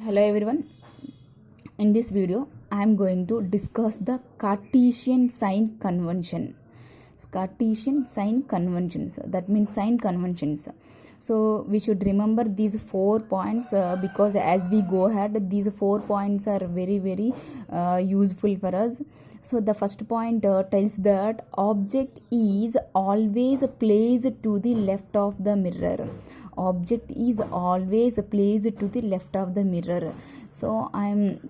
Hello everyone. In this video, I am going to discuss the Cartesian sign convention. Cartesian sign conventions. That means sign conventions. So we should remember these 4 points because as we go ahead, these 4 points are very useful for us. So the first point tells that object is always placed to the left of the mirror. Object is always placed to the left of the mirror. So I am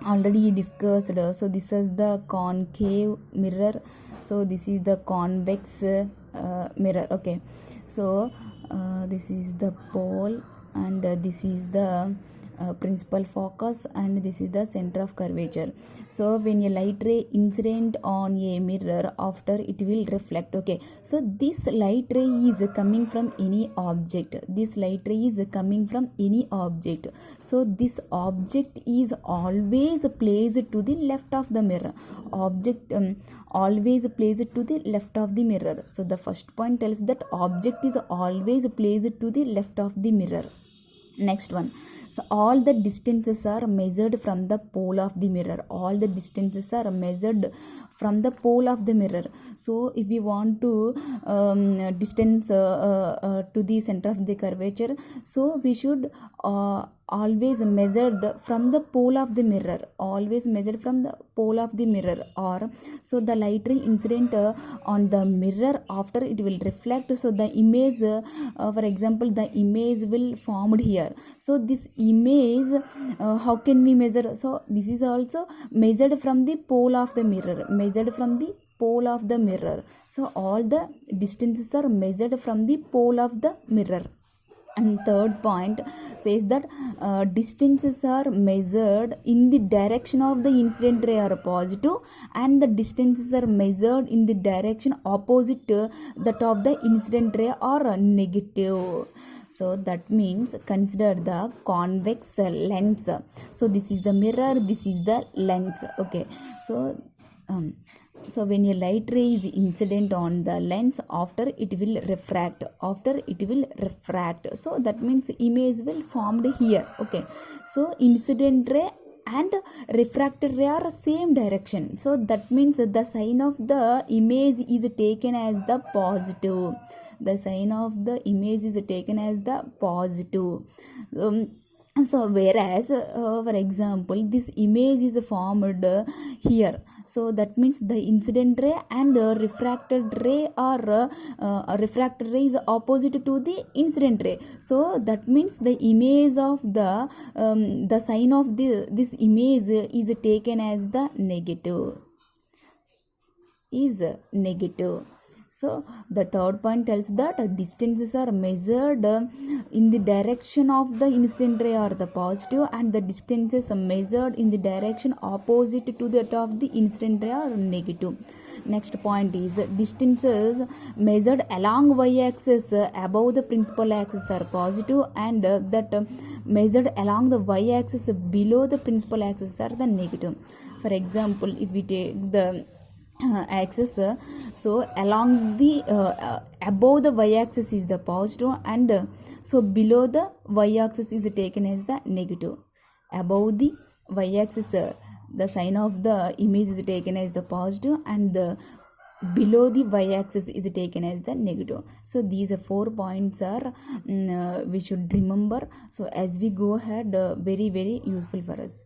already discussed. So this is the concave mirror. So this is the convex mirror. Okay. So this is the pole and this is the principal focus and this is the center of curvature. So when a light ray incident on a mirror, after it will reflect. Okay, so this light ray is coming from any object. This light ray is coming from any object. So this object is always placed to the left of the mirror. Object always placed to the left of the mirror. So the first point tells that object is always placed to the left of the mirror. Next one. So all the distances are measured from the pole of the mirror. All the distances are measured from the pole of the mirror. So if we want to distance to the center of the curvature, so we should always measured from the pole of the mirror. Always measured from the pole of the mirror. Or so the light ray incident on the mirror, after it will reflect. So the image, for example, the image will formed here. So this image, how can we measure? So this is also measured from the pole of the mirror. Measured from the pole of the mirror. So all the distances are measured from the pole of the mirror. And third point says that distances are measured in the direction of the incident ray are positive and the distances are measured in the direction opposite that of the incident ray are negative. So that means consider the convex lens. So this is the mirror, this is the lens. Okay, so when a light ray is incident on the lens, after it will refract. So that means image will formed here. Okay, so incident ray and refracted ray are same direction. So that means the sign of the image is taken as the positive. The sign of the image is taken as the positive. So whereas for example this image is formed here, so that means the incident ray and refracted ray are refracted ray is opposite to the incident ray. So that means the image of the sign of this image is taken as the negative. So the third point tells that distances are measured in the direction of the incident ray are the positive and the distances are measured in the direction opposite to that of the incident ray are negative. Next point is distances measured along y-axis above the principal axis are positive and that measured along the y-axis below the principal axis are the negative. For example, if we take the axis, so along the above the y-axis is the positive and so below the y-axis is taken as the negative. Above the y-axis the sign of the image is taken as the positive and the below the y-axis is taken as the negative. So these 4 points are we should remember. So as we go ahead, very useful for us.